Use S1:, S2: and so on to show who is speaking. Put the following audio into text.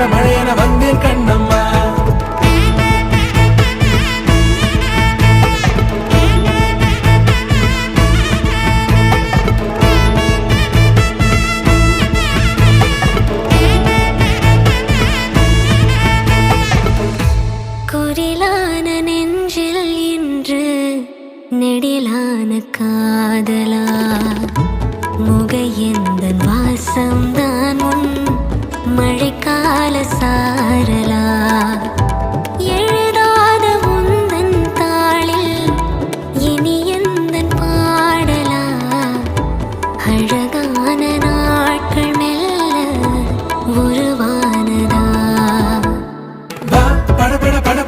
S1: வார மழையென வந்தேன் கண்ணம்மா.
S2: குரிலான நெஞ்சில் இன்று நெடிலான காதலா முகையெந்தன் வாசம்தான் உன் மழைக்கால சாரலா